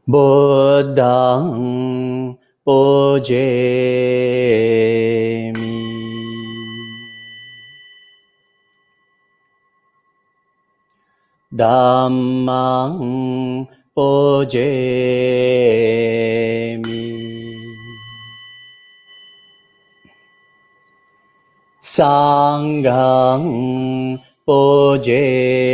Buddhang pujemi. Dhammang pujemi. Sanghang pujemi.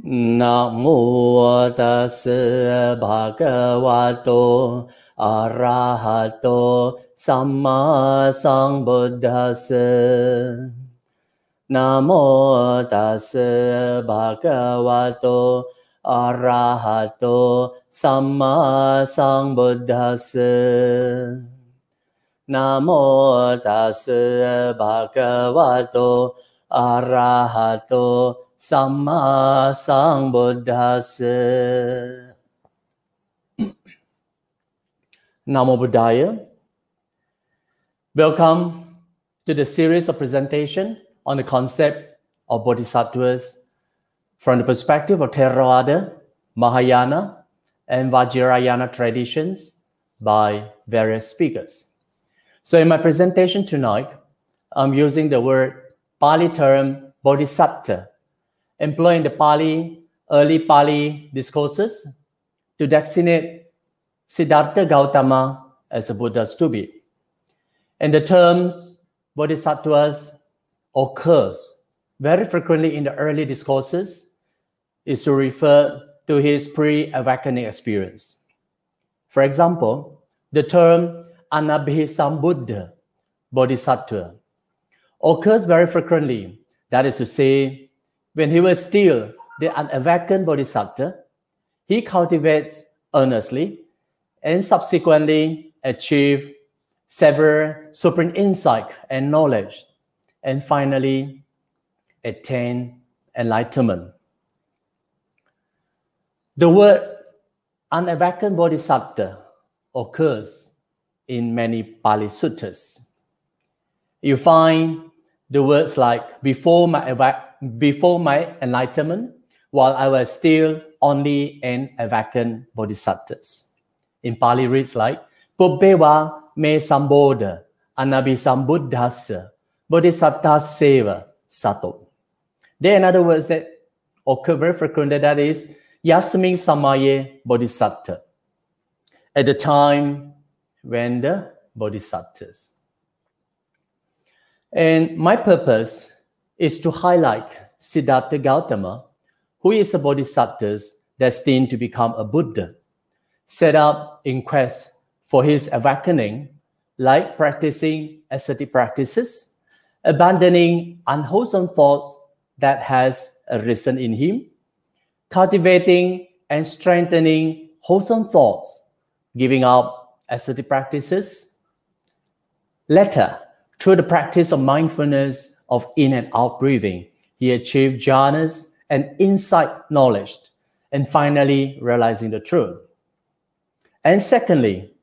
Namo tassa bhagavato arahato samma sambuddhassa. Namo tassa bhagavato arahato samma sambuddhassa. Namo tassa bhagavato arahato Samma Sambuddhassa. Namo Buddhaya. Welcome to the series of presentation on the concept of Bodhisattvas from the perspective of Theravada, Mahayana, and Vajrayana traditions by various speakers. So in my presentation tonight, I'm using the word Pali term Bodhisattva, employing the early Pali discourses to designate Siddhartha Gautama as a Buddha's to be. And the terms Bodhisattvas occurs very frequently in the early discourses is to refer to his pre-awakening experience. For example, the term Anabhisambuddha Bodhisattva occurs very frequently. That is to say, when he was still the unawakened Bodhisattva, he cultivates earnestly and subsequently achieved several supreme insight and knowledge, and finally attain enlightenment. The word unawakened Bodhisattva occurs in many Pali suttas. You find the words like before my enlightenment, while I was still only an awakened Bodhisattva. In Pali reads like Pubbeva me sambodha anabhisambuddhassa bodhisattaseva sato. There are another words that occur very frequently, that is Yasmin Samaye Bodhisattva, at the time when the Bodhisattvas. And my purpose is to highlight Siddhartha Gautama, who is a Bodhisattva destined to become a Buddha, set up in quest for his awakening, like practicing ascetic practices, abandoning unwholesome thoughts that has arisen in him, cultivating and strengthening wholesome thoughts, giving up ascetic practices. Later, through the practice of mindfulness of in and out breathing, he achieved jhanas and insight knowledge, and finally realizing the truth. And secondly,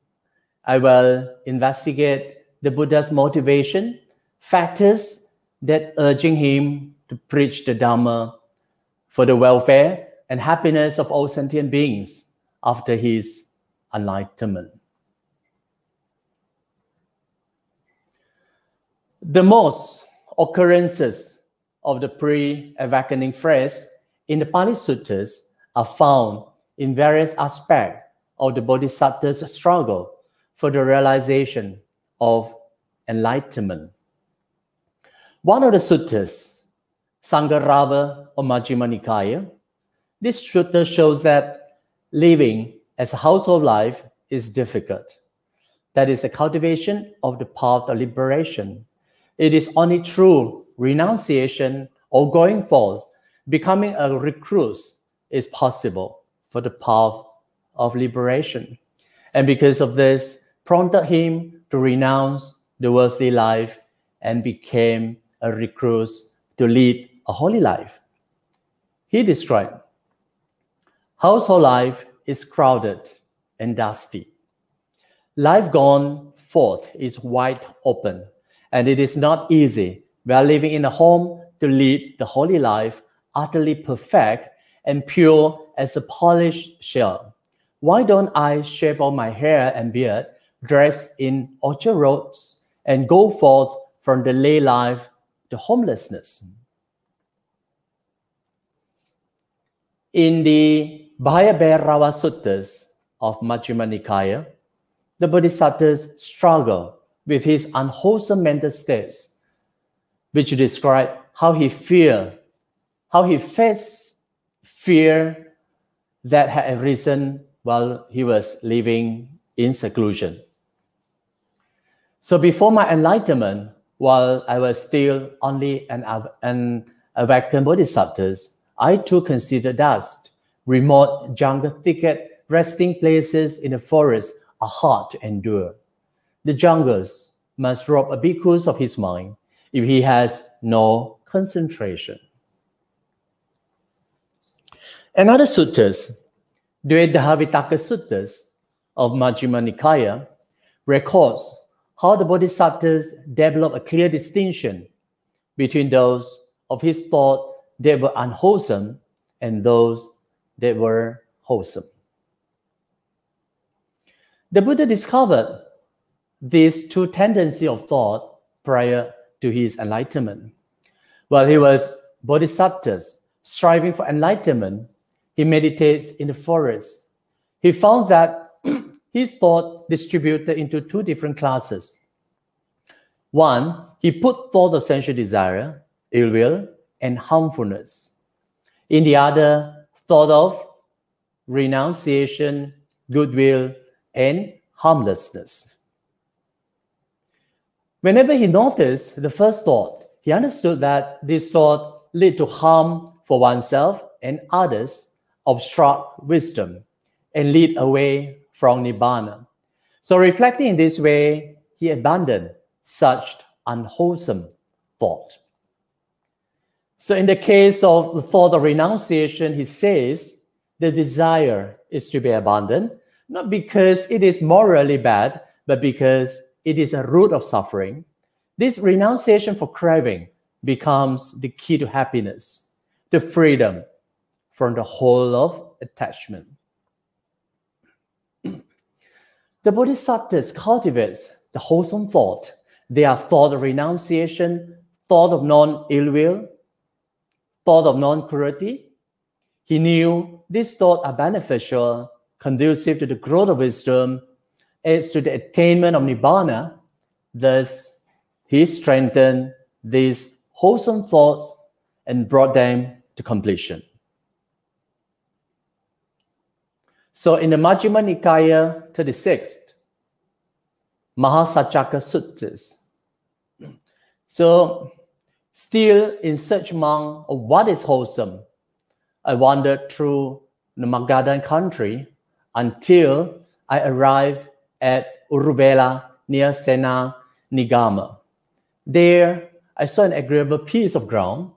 I will investigate the Buddha's motivation, factors that urging him to preach the Dhamma for the welfare and happiness of all sentient beings after his enlightenment. The most occurrences of the pre-awakening phrase in the Pali Suttas are found in various aspects of the Bodhisattva's struggle for the realization of enlightenment. One of the suttas, Sangarava or Majjhima Nikaya, this sutta shows that living as a household life is difficult. That is a cultivation of the path of liberation. It is only through renunciation or going forth, becoming a recluse is possible for the path of liberation. And because of this, prompted him to renounce the worldly life and became a recluse to lead a holy life. He described, household life is crowded and dusty. Life gone forth is wide open, And it is not easy while living in a home to lead the holy life, utterly perfect and pure as a polished shell. Why don't I shave off my hair and beard, dress in orchard robes, and go forth from the lay life to homelessness? In the Bhayabhairava Suttas of Majjhima Nikaya, the Bodhisattas struggle with his unwholesome mental states, which describe how he faced fear that had arisen while he was living in seclusion. So before my enlightenment, while I was still only an awakened bodhisattva, I too considered dust, remote jungle thicket, resting places in the forest are hard to endure. The jungles must rob a bhikkhu of his mind if he has no concentration. Another suttas, Dvedhahavitaka Suttas of Majjhima Nikaya, records how the bodhisattas develop a clear distinction between those of his thought that were unwholesome and those that were wholesome. The Buddha discovered these two tendencies of thought prior to his enlightenment. While he was bodhisattva striving for enlightenment, he meditates in the forest. He found that his thought distributed into two different classes. One, he put thought of sensual desire, ill will, and harmfulness. In the other, thought of renunciation, goodwill, and harmlessness. Whenever he noticed the first thought, he understood that this thought led to harm for oneself and others, obstruct wisdom, and lead away from Nibbana. So reflecting in this way, he abandoned such unwholesome thought. So in the case of the thought of renunciation, he says the desire is to be abandoned, not because it is morally bad, but because it is a root of suffering. This renunciation for craving becomes the key to happiness, to freedom from the whole of attachment. The bodhisattvas cultivates the wholesome thought. They are thought of renunciation, thought of non-ill will, thought of non-cruelty. He knew these thoughts are beneficial, conducive to the growth of wisdom, aids to the attainment of Nibbana. Thus, he strengthened these wholesome thoughts and brought them to completion. So in the Majjhima Nikaya 36th, Mahasacaka Suttas, so still in search among of what is wholesome, I wandered through the Magadhan country until I arrived at Uruvela near Sena Nigama. There, I saw an agreeable piece of ground,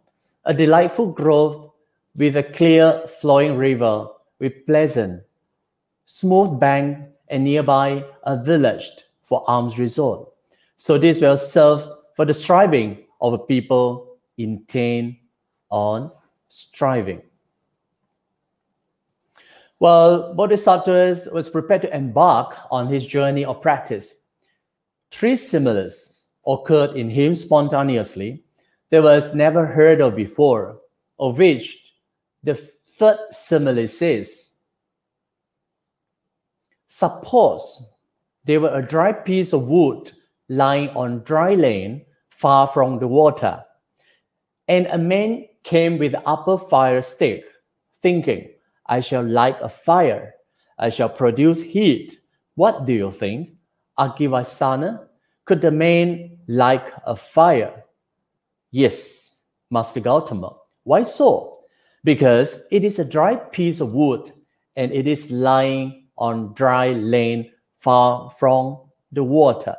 a delightful grove with a clear flowing river with pleasant, smooth bank, and nearby a village for alms resort. So this will serve for the striving of a people intent on striving. While Bodhisattva was prepared to embark on his journey of practice, three similes occurred in him spontaneously that was never heard of before, of which the third simile says, suppose there were a dry piece of wood lying on dry land far from the water, and a man came with the upper fire stick, thinking, I shall light a fire, I shall produce heat. What do you think? Agivasana, could the man light a fire? Yes, Master Gautama. Why so? Because it is a dry piece of wood and it is lying on dry land far from the water.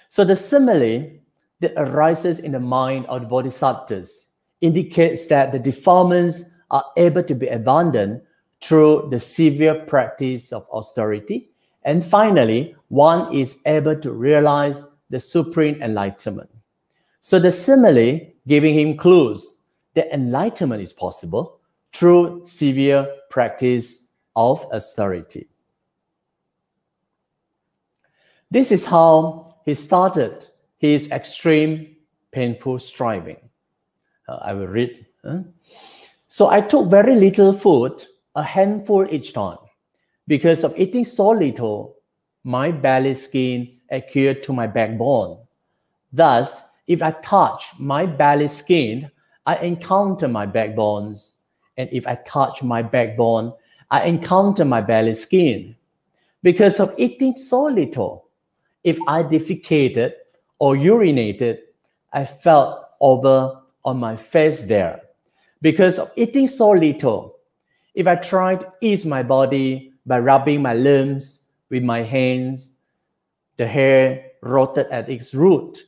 So the simile that arises in the mind of the bodhisattvas indicates that the defilements are able to be abandoned through the severe practice of austerity. And finally, one is able to realize the supreme enlightenment. So the simile giving him clues that enlightenment is possible through severe practice of austerity. This is how he started his extreme painful striving. I will read. So I took very little food, a handful each time. Because of eating so little, my belly skin adhered to my backbone. Thus, if I touch my belly skin, I encounter my backbones. And if I touch my backbone, I encounter my belly skin. Because of eating so little, if I defecated or urinated, I felt over on my face there. Because of eating so little, if I tried to ease my body by rubbing my limbs with my hands, the hair rotted at its root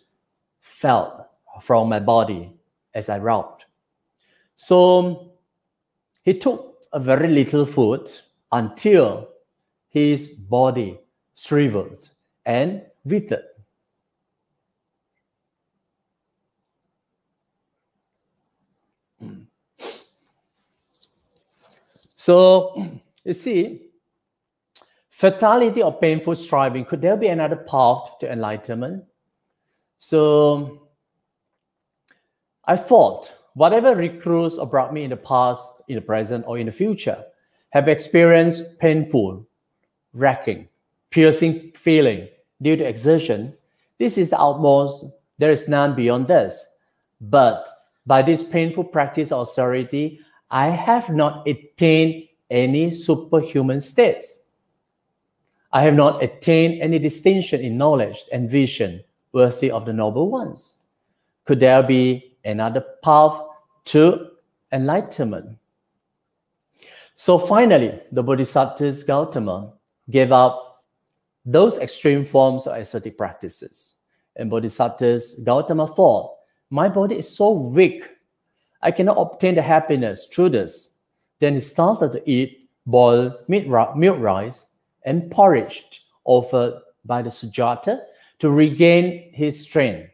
fell from my body as I rubbed. So he took a very little food until his body shriveled and withered. So, you see, fatality or painful striving, could there be another path to enlightenment? So, I thought, whatever recruits or brought me in the past, in the present, or in the future, have experienced painful, racking, piercing feeling due to exertion, this is the utmost, there is none beyond this. But by this painful practice of austerity, I have not attained any superhuman states. I have not attained any distinction in knowledge and vision worthy of the noble ones. Could there be another path to enlightenment? So finally, the Bodhisatta Gotama gave up those extreme forms of ascetic practices. And Bodhisatta Gotama thought, my body is so weak, I cannot obtain the happiness through this. Then he started to eat boiled milk rice and porridge offered by the Sujata to regain his strength.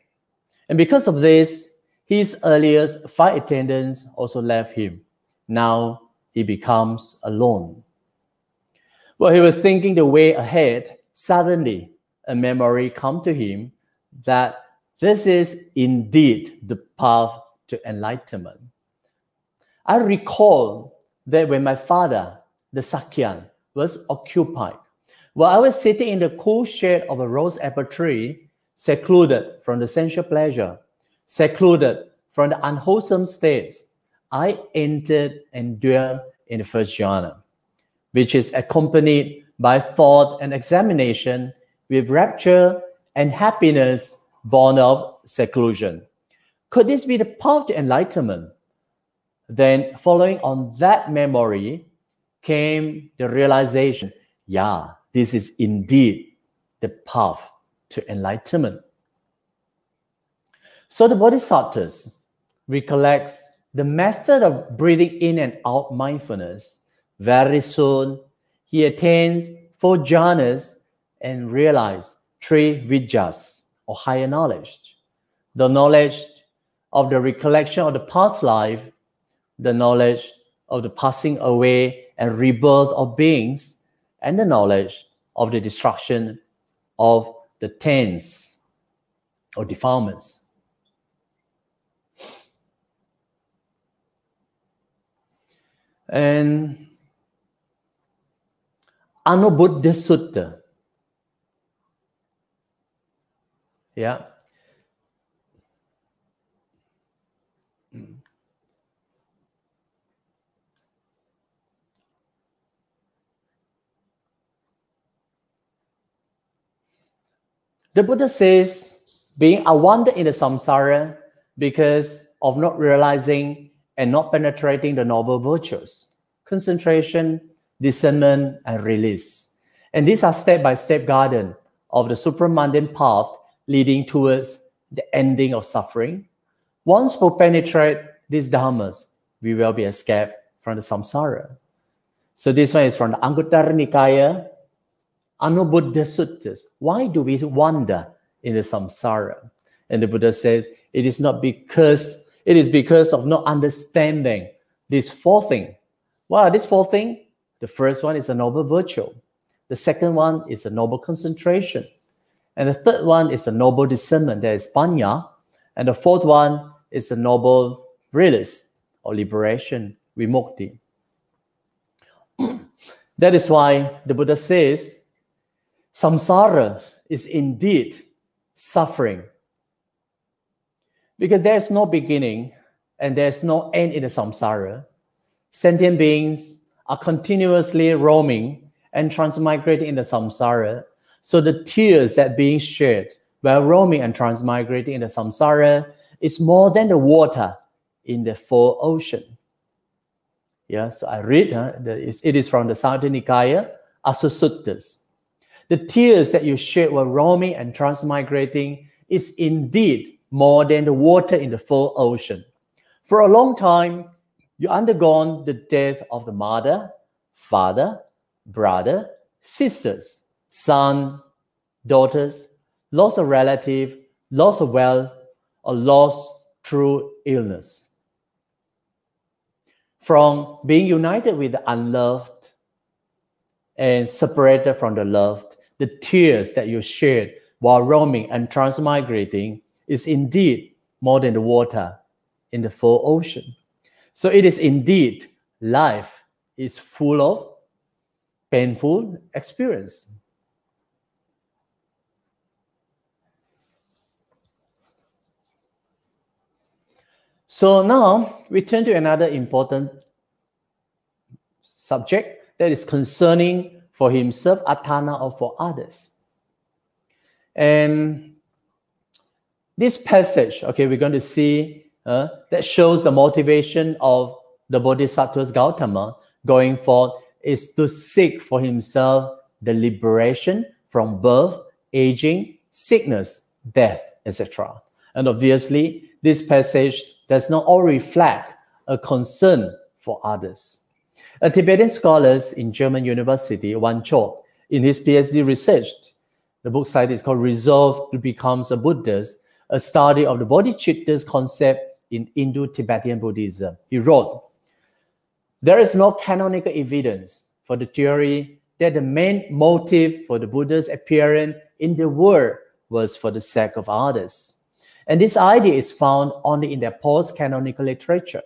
And because of this, his earliest 5 attendants also left him. Now he becomes alone. While he was thinking the way ahead, suddenly a memory came to him that this is indeed the path to enlightenment. I recall that when my father, the Sakyan, was occupied, while I was sitting in the cool shade of a rose apple tree, secluded from the sensual pleasure, secluded from the unwholesome states, I entered and dwelt in the first jhana, which is accompanied by thought and examination with rapture and happiness born of seclusion. Could this be the path to enlightenment? Then following on that memory came the realization, yeah, this is indeed the path to enlightenment. So the Bodhisattvas recollects the method of breathing in and out mindfulness. Very soon, he attains 4 jhanas and realizes 3 vidyas, or higher knowledge. The knowledge of the recollection of the past life, the knowledge of the passing away and rebirth of beings, and the knowledge of the destruction of the tenths or defilements. And Anubuddha Sutta. Yeah. The Buddha says, being unwanted in the samsara because of not realizing and not penetrating the noble virtues, concentration, discernment, and release. And these are step-by-step guidance of the supramundane path leading towards the ending of suffering. Once we penetrate these dhammas, we will be escaped from the samsara. So this one is from the Anguttara Nikaya, Anubuddha Suttas. Why do we wander in the samsara. And the Buddha says, it is because of not understanding these four things. What are these four things? The first one is a noble virtue. The second one is a noble concentration. And the third one is a noble discernment, that is panya. And the fourth one is a noble release or liberation, vimukti. That is why the Buddha says, samsara is indeed suffering. Because there is no beginning and there is no end in the samsara. Sentient beings are continuously roaming and transmigrating in the samsara. So the tears that being shed while roaming and transmigrating in the samsara is more than the water in the full ocean. Yeah, so I read, it is from the Samyutta Nikaya, Asusuttas. The tears that you shed while roaming and transmigrating is indeed more than the water in the full ocean. For a long time, you undergone the death of the mother, father, brother, sisters, son, daughters, loss of relative, loss of wealth, or loss through illness. From being united with the unloved and separated from the loved, the tears that you shed while roaming and transmigrating is indeed more than the water in the full ocean. So it is indeed life is full of painful experience. So now we turn to another important subject that is concerning for himself, atthana, or for others. And this passage, okay, we're going to see that shows the motivation of the Bodhisattva Gotama going forth is to seek for himself the liberation from birth, aging, sickness, death, etc. And obviously, this passage does not all reflect a concern for others. A Tibetan scholar in German University, Wan Chok, in his PhD research, the book title is called Resolve to Become a Buddhist, a study of the Bodhicitta's concept in Indo-Tibetan Buddhism. He wrote, there is no canonical evidence for the theory that the main motive for the Buddha's appearance in the world was for the sake of others. And this idea is found only in the post-canonical literature.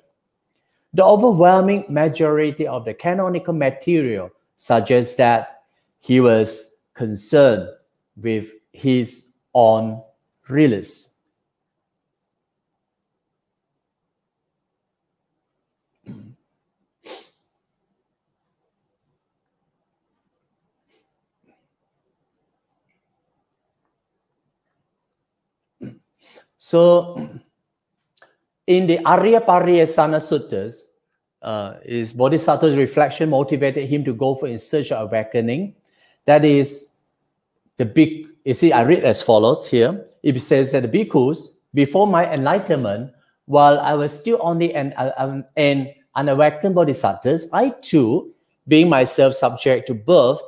The overwhelming majority of the canonical material suggests that he was concerned with his own release. So, in the Arya Pariyasana Suttas, is Bodhisattva's reflection motivated him to go for in search of awakening. That is the big, you see, I read as follows here. It says that the bhikkhus, before my enlightenment, while I was still only an unawakened bodhisattvas, I too, being myself subject to birth,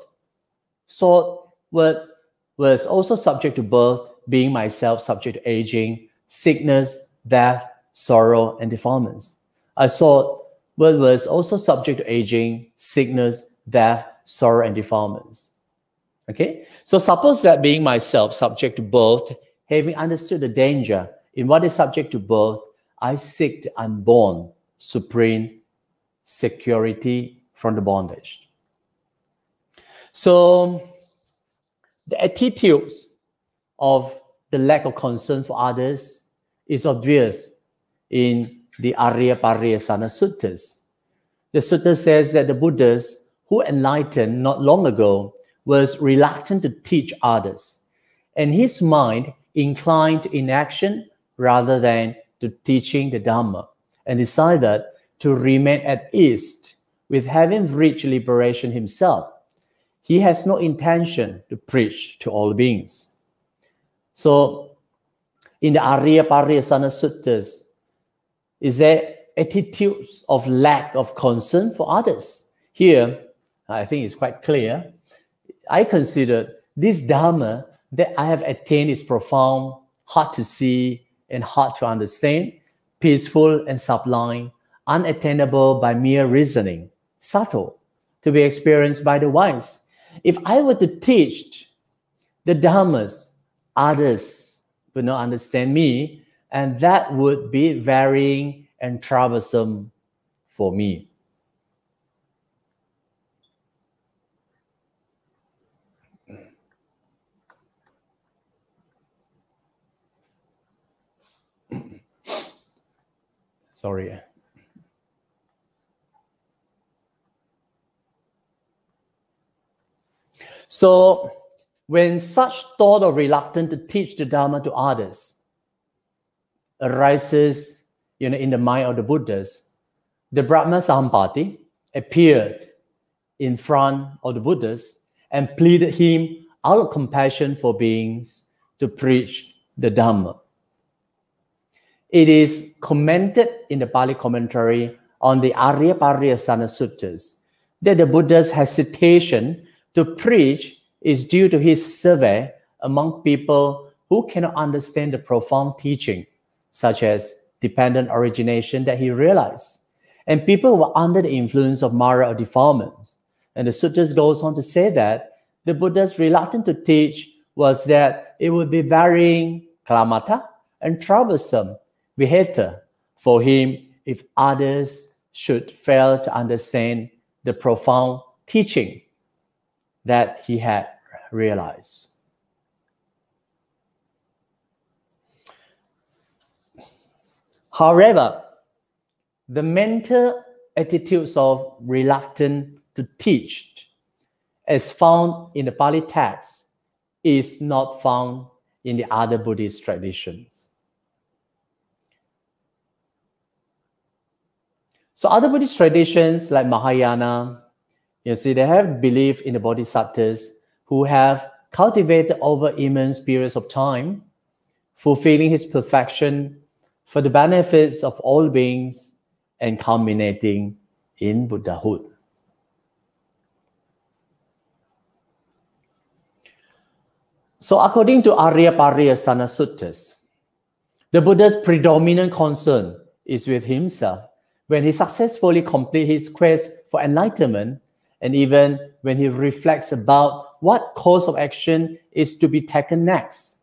so was also subject to birth, being myself subject to aging, sickness, death, sorrow, and defilements. I saw what was also subject to aging, sickness, death, sorrow, and defilements. Okay? So suppose that being myself subject to birth, having understood the danger in what is subject to birth, I seek the unborn, supreme security from the bondage. So the attitudes of the lack of concern for others is obvious in the Arya Pariyasana Suttas. The sutta says that the Buddhas who enlightened not long ago was reluctant to teach others, and his mind inclined to inaction rather than to teaching the Dhamma, and decided to remain at ease with having reached liberation himself. He has no intention to preach to all beings. So, in the Arya Pariyasana Suttas, is there attitudes of lack of concern for others? Here, I think it's quite clear. I consider this Dhamma that I have attained is profound, hard to see and hard to understand, peaceful and sublime, unattainable by mere reasoning, subtle, to be experienced by the wise. If I were to teach the Dhammas, others would not understand me, and that would be varying and troublesome for me. Sorry. So, when such thought of reluctance to teach the Dharma to others arises, in the mind of the Buddhas, the Brahma Sahampati appeared in front of the Buddhas and pleaded him out of compassion for beings to preach the Dhamma. It is commented in the Pali commentary on the Aryapariyasana Suttas that the Buddha's hesitation to preach is due to his survey among people who cannot understand the profound teaching, such as dependent origination that he realized, and people who were under the influence of Mara or defilements. And the Suttas goes on to say that the Buddha's reluctance to teach was that it would be varying kalamata and troublesome viheta for him if others should fail to understand the profound teaching that he had realized. However, the mental attitudes of reluctance to teach, as found in the Pali text, is not found in the other Buddhist traditions. So other Buddhist traditions like Mahayana, they have belief in the Bodhisattas who have cultivated over immense periods of time, fulfilling his perfection for the benefits of all beings and culminating in Buddhahood. So according to Aryapariyasana Suttas, the Buddha's predominant concern is with himself when he successfully completes his quest for enlightenment, and even when he reflects about what course of action is to be taken next.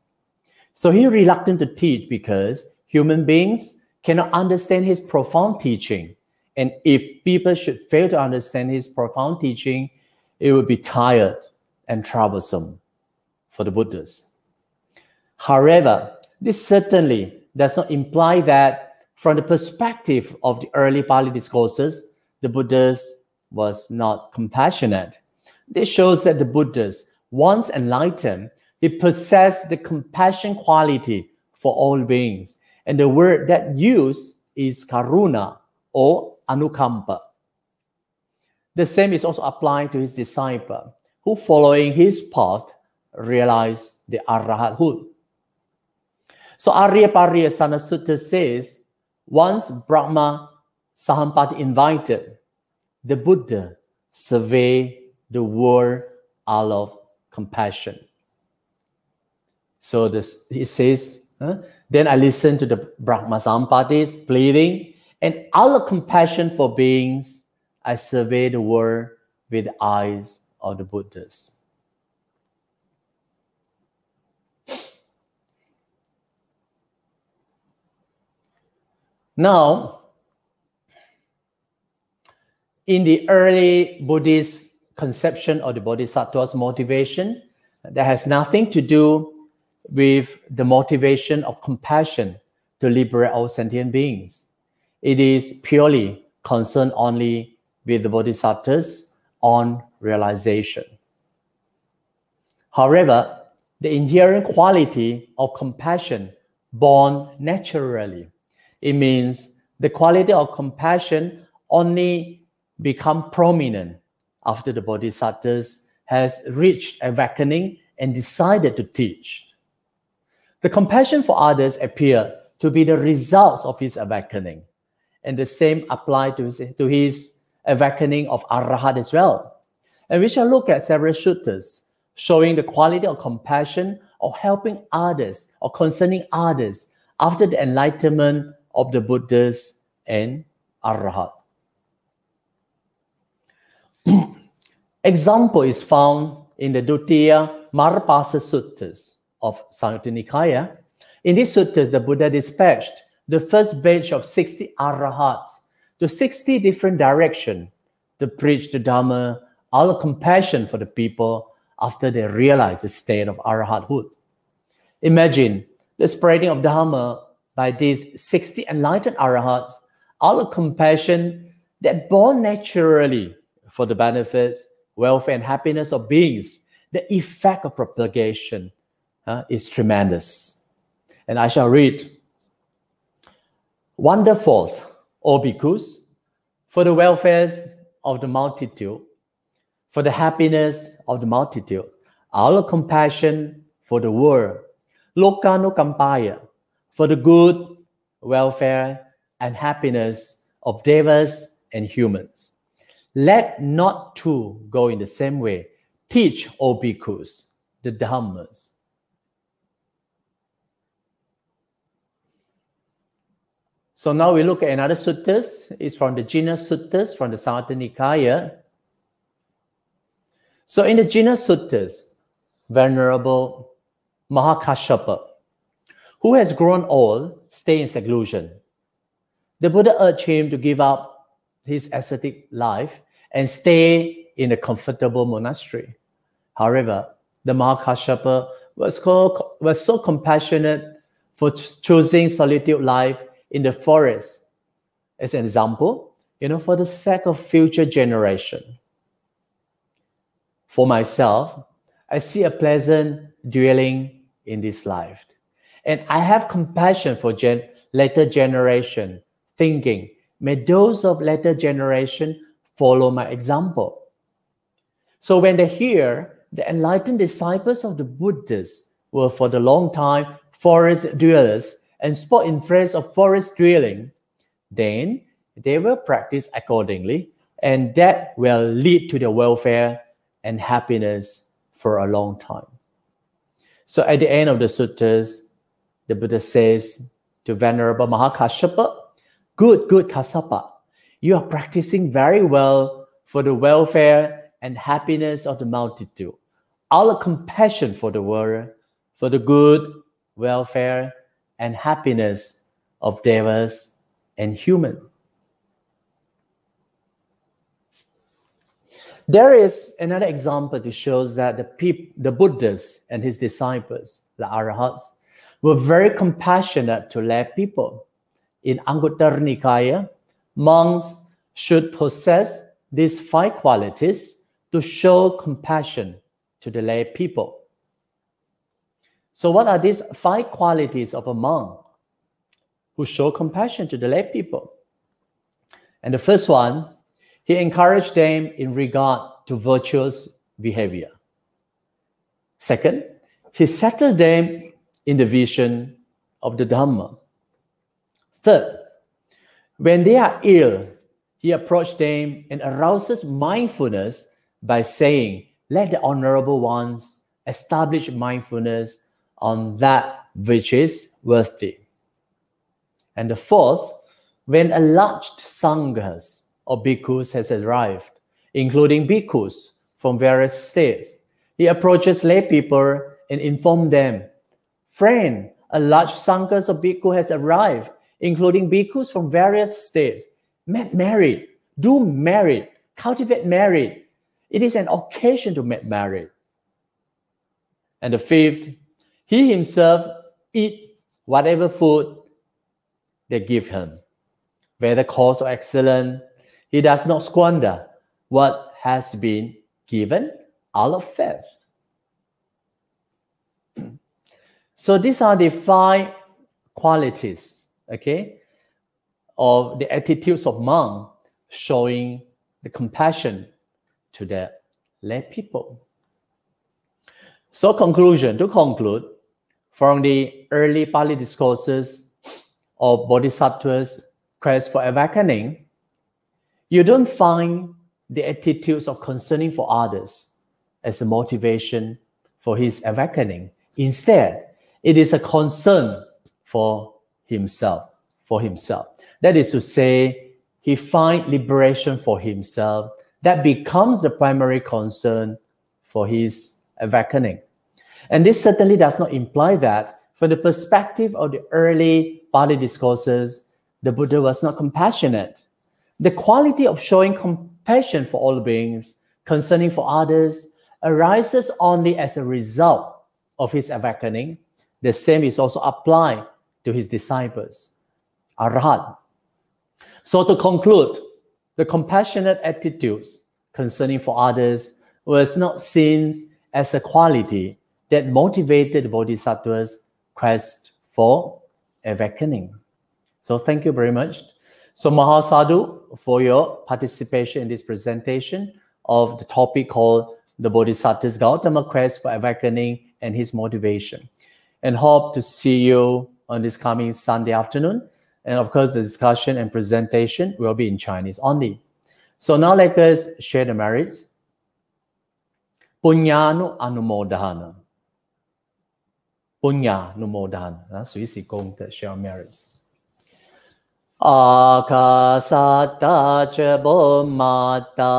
So he is reluctant to teach because human beings cannot understand his profound teaching. And if people should fail to understand his profound teaching, it would be tired and troublesome for the Buddhas. However, this certainly does not imply that from the perspective of the early Pali discourses, the Buddhas was not compassionate. This shows that the Buddhas, once enlightened, he possessed the compassion quality for all beings. And the word that used is karuna or anukampa. The same is also applied to his disciple, who following his path realized the arahathood. So Aryapariyasana Sutta says, once Brahma Sahampati invited the Buddha survey the world out of compassion. So he says, then I listened to the Brahma Sahampati's pleading, and out of compassion for beings, I survey the world with the eyes of the Buddhas. Now, in the early Buddhist conception of the Bodhisattva's motivation, that has nothing to do with the motivation of compassion to liberate all sentient beings. It is purely concerned only with the Bodhisattva's own realization. However, the inherent quality of compassion born naturally. It means the quality of compassion only become prominent after the Bodhisattvas has reached awakening and decided to teach. The compassion for others appeared to be the results of his awakening, and the same applied to his awakening of Arahat as well. And we shall look at several suttas showing the quality of compassion or helping others or concerning others after the enlightenment of the Buddhas and Arahats. Example is found in the Dutiya Marapasa Suttas of Samyutta Nikaya. In these suttas, the Buddha dispatched the first batch of 60 Arahats to 60 different directions to preach the Dhamma out of compassion for the people after they realize the state of Arahathood. Imagine the spreading of Dhamma by these 60 enlightened Arahats out of compassion that born naturally for the benefits, welfare, and happiness of beings. The effect of propagation is tremendous. And I shall read. Wonderful, O bhikkhus, for the welfares of the multitude, for the happiness of the multitude, out of compassion for the world, Lokanukampaya, for the good, welfare, and happiness of devas and humans. Let not two go in the same way. Teach, O bhikkhus, the Dhammas. So now we look at another suttas. It's from the Jina Suttas, from the Samyutta Nikaya. So in the Jina Suttas, Venerable Mahakashyapa, who has grown old, stay in seclusion. The Buddha urged him to give up his ascetic life and stay in a comfortable monastery. However, the Mahakashyapa was so compassionate for choosing solitude life in the forest, as an example, for the sake of future generation. For myself, I see a pleasant dwelling in this life, and I have compassion for later generation, thinking, may those of later generation follow my example. So when they hear the enlightened disciples of the Buddhas were for the long time forest dwellers and sport in phrase of forest dwelling, then they will practice accordingly, and that will lead to their welfare and happiness for a long time. So at the end of the suttas, the Buddha says to Venerable Mahakashyapa, good Kassapa, you are practicing very well for the welfare and happiness of the multitude, out of compassion for the world, for the good, welfare, and happiness of devas and human. There is another example to show that the Buddhas and his disciples, the Arahats, were very compassionate to lay people. In Anguttara Nikaya, monks should possess these 5 qualities to show compassion to the lay people. So what are these 5 qualities of a monk who show compassion to the lay people? And the first one, he encouraged them in regard to virtuous behavior. Second, he settled them in the vision of the Dhamma. Third, when they are ill, he approached them and arouses mindfulness by saying, let the honorable ones establish mindfulness on that which is worthy. And the fourth, when a large sanghas or bhikkhus has arrived, including bhikkhus from various states, he approaches lay people and informs them, friend, a large sanghas or bhikkhu has arrived, including bhikkhus from various states. Get married, do married, cultivate married. It is an occasion to get married. And the fifth, he himself eat whatever food they give him. Whether coarse or excellent, he does not squander what has been given out of faith. So these are the 5 qualities, of the attitudes of monk showing the compassion to the lay people. So to conclude, from the early Pali discourses of Bodhisattva's quest for awakening, you don't find the attitudes of concerning for others as a motivation for his awakening Instead, it is a concern for himself. That is to say, he finds liberation for himself. That becomes the primary concern for his awakening. And this certainly does not imply that, from the perspective of the early Pali discourses, the Buddha was not compassionate. The quality of showing compassion for all beings, concerning for others, arises only as a result of his awakening. The same is also applied to his disciples, Arhat. So to conclude, the compassionate attitudes concerning for others was not seen as a quality that motivated the Bodhisattva's quest for awakening. So thank you very much. So Mahasadhu for your participation in this presentation of the topic called the Bodhisatta Gotama quest for awakening and his motivation. And hope to see you on this coming Sunday afternoon. And of course, the discussion and presentation will be in Chinese only. So now let us share the merits. Punyanu Anumodhana. Punya Numodhana. 随喜功德 share merits. Akasata Chabomata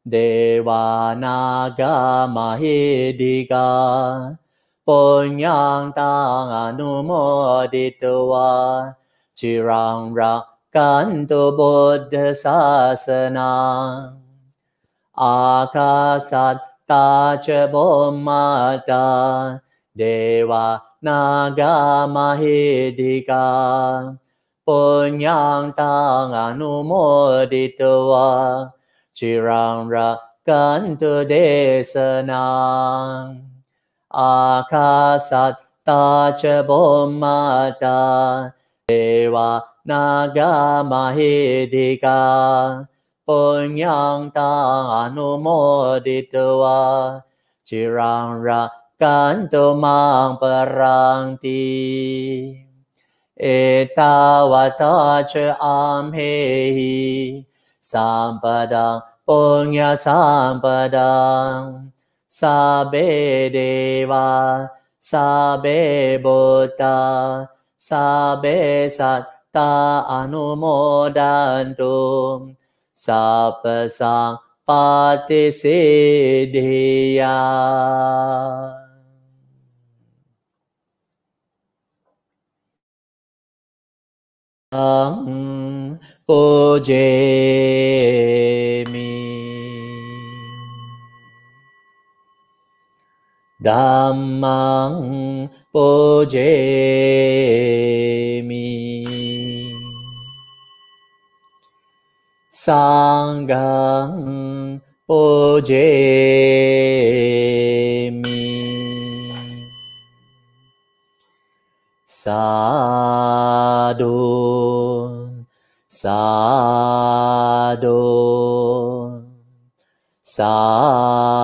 Devanaga Mahidika Punyang Tang Anumoditwa Chirang Rakanto Buddha Sasana Akasata Chabomata Devanaga Mahidika Punyang tang anumoditwa Chirang rakantu desanang Akasat tacha bommata Dewa naga mahidika Punyang tang anumoditwa Chirang rakantu mang parangti Etawata cha amhehi sampadang punya sampadang sabe deva sabe buddha sabe satta anumodantum sapasang patisiddhiya. Pujemi Dhammang pujemi Sanghang pujemi Sadhu Sadhu Sadhu